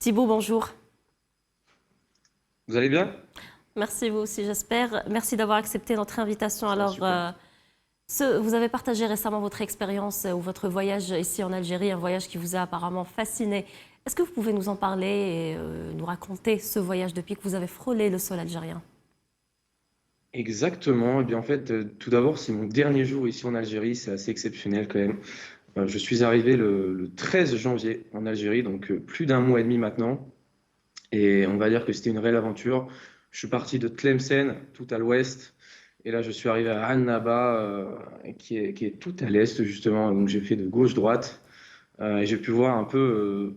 Thibaut, bonjour. Vous allez bien? Merci vous aussi, j'espère. Merci d'avoir accepté notre invitation. Ça va super. Vous avez partagé récemment votre expérience ou votre voyage ici en Algérie, un voyage qui vous a apparemment fasciné. Est-ce que vous pouvez nous en parler et nous raconter ce voyage depuis que vous avez frôlé le sol algérien? Exactement. Eh bien, en fait, tout d'abord, c'est mon dernier jour ici en Algérie. C'est assez exceptionnel quand même. Je suis arrivé le 13 janvier en Algérie, donc plus d'un mois et demi maintenant. Et on va dire que c'était une réelle aventure. Je suis parti de Tlemcen, tout à l'ouest. Et là, je suis arrivé à Annaba, qui est tout à l'est, justement. Donc, j'ai fait de gauche-droite. Et j'ai pu voir un peu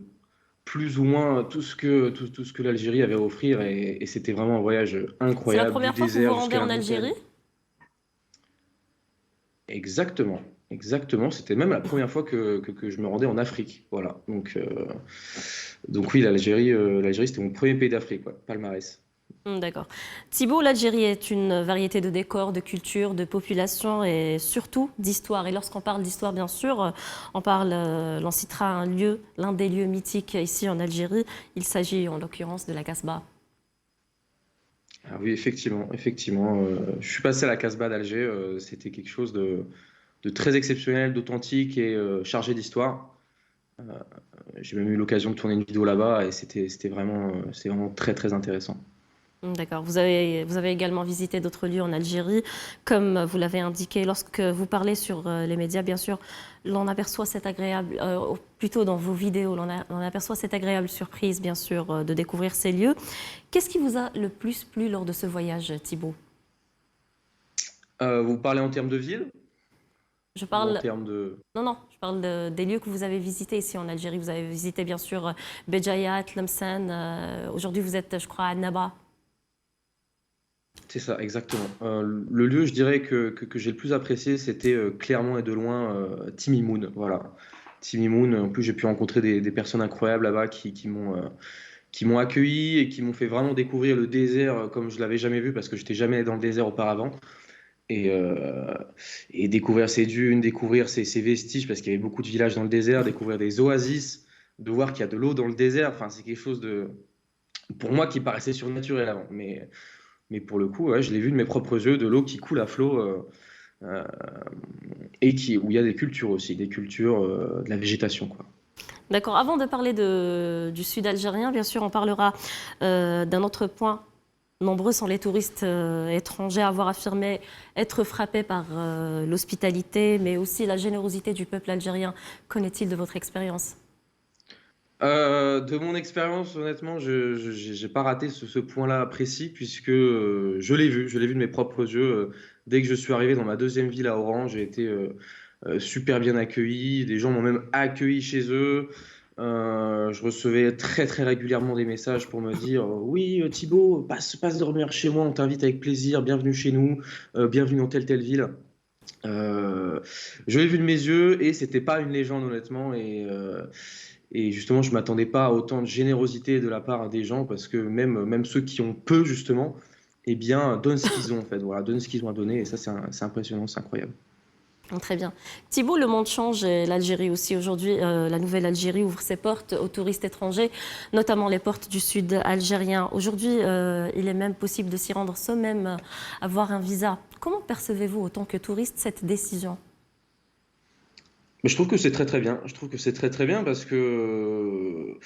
plus ou moins tout ce que l'Algérie avait à offrir et c'était vraiment un voyage C'est la incroyable, du première fois que vous vous désert rendez jusqu'à la en montagne. Algérie? Exactement, exactement. C'était même la première fois que je me rendais en Afrique. Voilà. Donc oui, l'Algérie, c'était mon premier pays d'Afrique, ouais, palmarès. D'accord. Thibaut, l'Algérie est une variété de décors, de cultures, de populations et surtout d'histoire. Et lorsqu'on parle d'histoire, bien sûr, l'on citera un lieu, l'un des lieux mythiques ici en Algérie. Il s'agit en l'occurrence de la Casbah. Ah oui, effectivement, effectivement. Je suis passé à la Casbah d'Alger. C'était quelque chose de très exceptionnel, d'authentique et chargé d'histoire. J'ai même eu l'occasion de tourner une vidéo là-bas et c'était vraiment très très intéressant. D'accord. Vous avez également visité d'autres lieux en Algérie. Comme vous l'avez indiqué, lorsque vous parlez sur les médias, bien sûr, l'on aperçoit cette agréable, plutôt dans vos vidéos, l'on aperçoit cette agréable surprise, bien sûr, de découvrir ces lieux. Qu'est-ce qui vous a le plus plu lors de ce voyage, Thibaut? Vous parlez en termes de ville Je ou en parle, termes de... non, non, je parle des lieux que vous avez visités ici en Algérie. Vous avez visité, bien sûr, Béjaïa, Tlemcen. Aujourd'hui, vous êtes, je crois, à Annaba. C'est ça, exactement. Le lieu, je dirais que j'ai le plus apprécié, c'était clairement et de loin Timimoun. Voilà. Timimoun, en plus j'ai pu rencontrer des personnes incroyables là-bas qui m'ont accueilli et qui m'ont fait vraiment découvrir le désert comme je l'avais jamais vu parce que j'étais jamais allé dans le désert auparavant. Et, euh, et découvrir ces dunes, découvrir ces vestiges parce qu'il y avait beaucoup de villages dans le désert, découvrir des oasis, de voir qu'il y a de l'eau dans le désert. Enfin, c'est quelque chose de, pour moi, qui paraissait surnaturel avant. Mais pour le coup, ouais, je l'ai vu de mes propres yeux, de l'eau qui coule à flot euh, où il y a des cultures aussi, des cultures, de la végétation, quoi. D'accord. Avant de parler du sud algérien, bien sûr, on parlera d'un autre point. Nombreux sont les touristes étrangers à avoir affirmé être frappés par l'hospitalité, mais aussi la générosité du peuple algérien. Qu'en est-il de votre expérience? De mon expérience, honnêtement, j'ai pas raté ce point-là précis puisque je l'ai vu de mes propres yeux. Dès que je suis arrivé dans ma deuxième ville à Oran, j'ai été super bien accueilli. Des gens m'ont même accueilli chez eux. Je recevais très très régulièrement des messages pour me dire oui, Thibaut, passe dormir chez moi, on t'invite avec plaisir, bienvenue chez nous, bienvenue dans telle ville. Euh, je l'ai vu de mes yeux et c'était pas une légende honnêtement et justement je m'attendais pas à autant de générosité de la part des gens parce que même ceux qui ont peu justement eh bien donnent ce qu'ils ont en fait, voilà, donnent ce qu'ils ont à donner et ça c'est impressionnant, c'est incroyable. Très bien. Thibault, le monde change et l'Algérie aussi. Aujourd'hui, la nouvelle Algérie ouvre ses portes aux touristes étrangers, notamment les portes du sud algérien. Aujourd'hui, il est même possible de s'y rendre sans même avoir un visa. Comment percevez-vous, en tant que touriste, cette décision? Mais je trouve que c'est très très bien. Je trouve que c'est très très bien parce que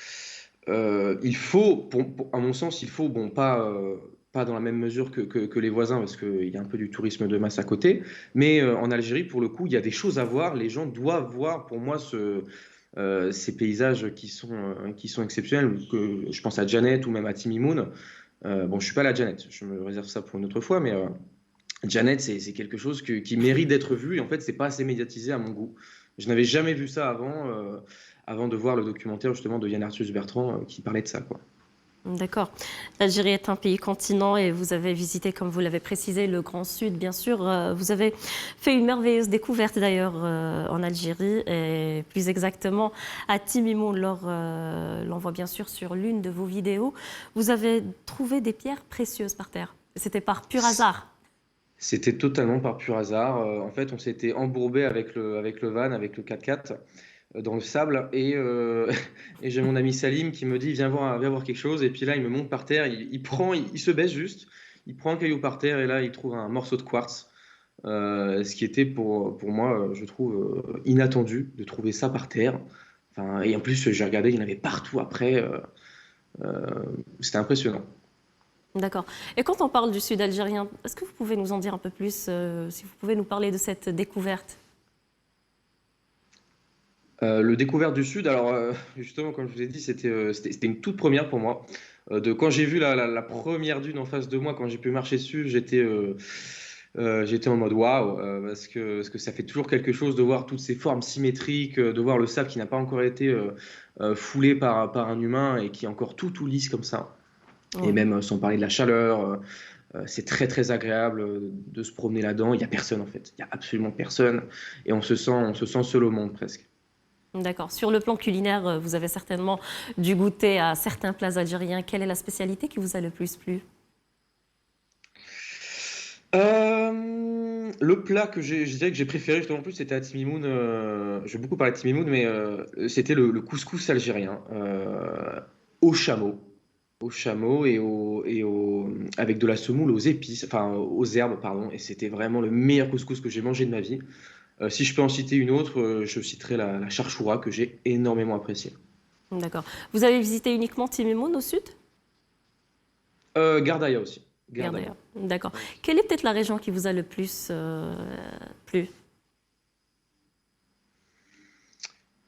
il faut, à mon sens, il faut, bon, pas dans la même mesure que les voisins parce qu'il y a un peu du tourisme de masse à côté, mais en Algérie, pour le coup, il y a des choses à voir. Les gens doivent voir, pour moi, ces paysages qui sont exceptionnels. Je pense à Djanet ou même à Timimoun. Bon, je suis pas à la Djanet, je me réserve ça pour une autre fois, mais Janet, c'est quelque chose qui mérite d'être vu et en fait, c'est pas assez médiatisé à mon goût. Je n'avais jamais vu ça avant de voir le documentaire justement de Yann Arthus Bertrand qui parlait de ça, quoi. D'accord. L'Algérie est un pays continent et vous avez visité, comme vous l'avez précisé, le Grand Sud, bien sûr. Vous avez fait une merveilleuse découverte d'ailleurs en Algérie et plus exactement à Timimou. L'on voit bien sûr sur l'une de vos vidéos. Vous avez trouvé des pierres précieuses par terre. C'était par pur hasard. C'était totalement par pur hasard. En fait, on s'était embourbé avec le van, avec le 4x4. dans le sable et j'ai mon ami Salim qui me dit viens voir quelque chose et puis là il me monte par terre, il se baisse juste, il prend un caillou par terre et là il trouve un morceau de quartz, ce qui était pour moi je trouve inattendu de trouver ça par terre. Enfin, et en plus j'ai regardé, il y en avait partout après, c'était impressionnant. D'accord. Et quand on parle du sud algérien, est-ce que vous pouvez nous en dire un peu plus, si vous pouvez nous parler de cette découverte? Le découverte du Sud, alors justement, comme je vous ai dit, c'était une toute première pour moi. Quand j'ai vu la première dune en face de moi, quand j'ai pu marcher dessus, j'étais en mode waouh, parce que ça fait toujours quelque chose de voir toutes ces formes symétriques, de voir le sable qui n'a pas encore été foulé par un humain et qui est encore tout lisse comme ça. Et Oui. même sans parler de la chaleur, c'est très très agréable de se promener là-dedans. Il n'y a personne en fait, il n'y a absolument personne et on se sent seul au monde presque. D'accord. Sur le plan culinaire, vous avez certainement dû goûter à certains plats algériens. Quelle est la spécialité qui vous a le plus plu? Le plat je dirais que j'ai préféré justement en plus, c'était à Timimoun. Je vais beaucoup parler de Timimoun, mais c'était le couscous algérien au chameau, avec de la semoule aux épices, enfin aux herbes, pardon. Et c'était vraiment le meilleur couscous que j'ai mangé de ma vie. Si je peux en citer une autre, je citerai la charchoura que j'ai énormément appréciée. D'accord. Vous avez visité uniquement Timimoun au sud? Gardaïa aussi. Regardez. Gardaïa. D'accord. Ouais. Quelle est peut-être la région qui vous a le plus plu?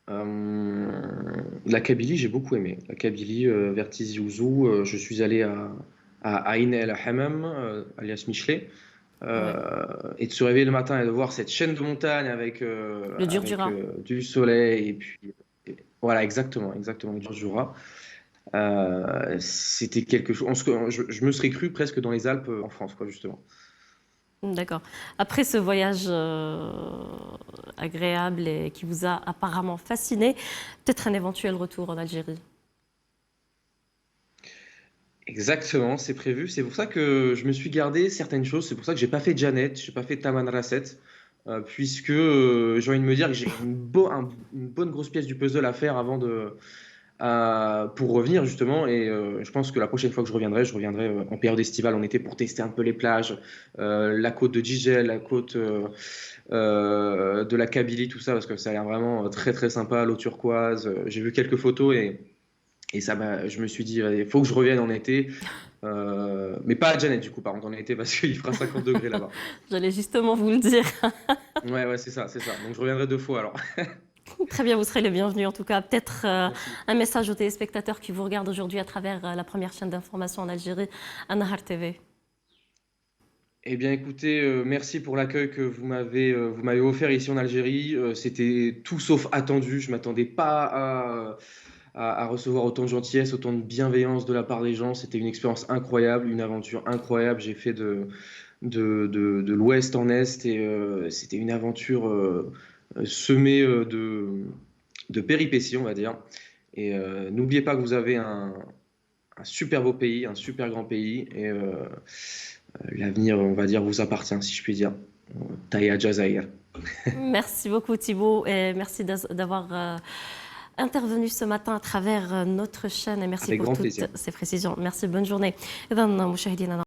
La Kabylie, j'ai beaucoup aimé. La Kabylie, vers Tizi Ouzou, je suis allé à Ain El Hammam, alias Michelet, Ouais. et de se réveiller le matin et de voir cette chaîne de montagnes Le Durdura. du soleil, et puis voilà, exactement, du Jura. C'était quelque chose. Je me serais cru presque dans les Alpes en France, quoi, justement. D'accord. Après ce voyage agréable et qui vous a apparemment fasciné, peut-être un éventuel retour en Algérie. Exactement, c'est prévu. C'est pour ça que je me suis gardé certaines choses. C'est pour ça que j'ai pas fait Janet, j'ai pas fait Taman Rasset, puisque j'ai envie de me dire que j'ai une bonne grosse pièce du puzzle à faire pour revenir justement. Et je pense que la prochaine fois que je reviendrai en période estivale, en été, pour tester un peu les plages, la côte de Gigel, la côte de la Kabylie, tout ça, parce que ça a l'air vraiment très très sympa, l'eau turquoise. J'ai vu quelques photos et je me suis dit, il faut que je revienne en été. Mais pas à Janet, du coup, par contre, en été, parce qu'il fera 50 degrés là-bas. J'allais justement vous le dire. Ouais, c'est ça, c'est ça. Donc je reviendrai 2 fois alors. Très bien, vous serez le bienvenu en tout cas. Peut-être Merci. un message aux téléspectateurs qui vous regardent aujourd'hui à travers la première chaîne d'information en Algérie, Annahar TV. Eh bien, écoutez, merci pour l'accueil que vous m'avez offert ici en Algérie. C'était tout sauf attendu. Je m'attendais pas à recevoir autant de gentillesse, autant de bienveillance de la part des gens. C'était une expérience incroyable, une aventure incroyable. J'ai fait de l'ouest en est et c'était une aventure semée de péripéties, on va dire. Et n'oubliez pas que vous avez un super beau pays, un super grand pays. Et l'avenir, on va dire, vous appartient, si je puis dire. Taïa Jazair. Merci beaucoup Thibaut et merci d'avoir intervenu ce matin à travers notre chaîne et merci Avec pour grand toutes plaisir. ces précisions. Merci, bonne journée. إذن مشاهدينا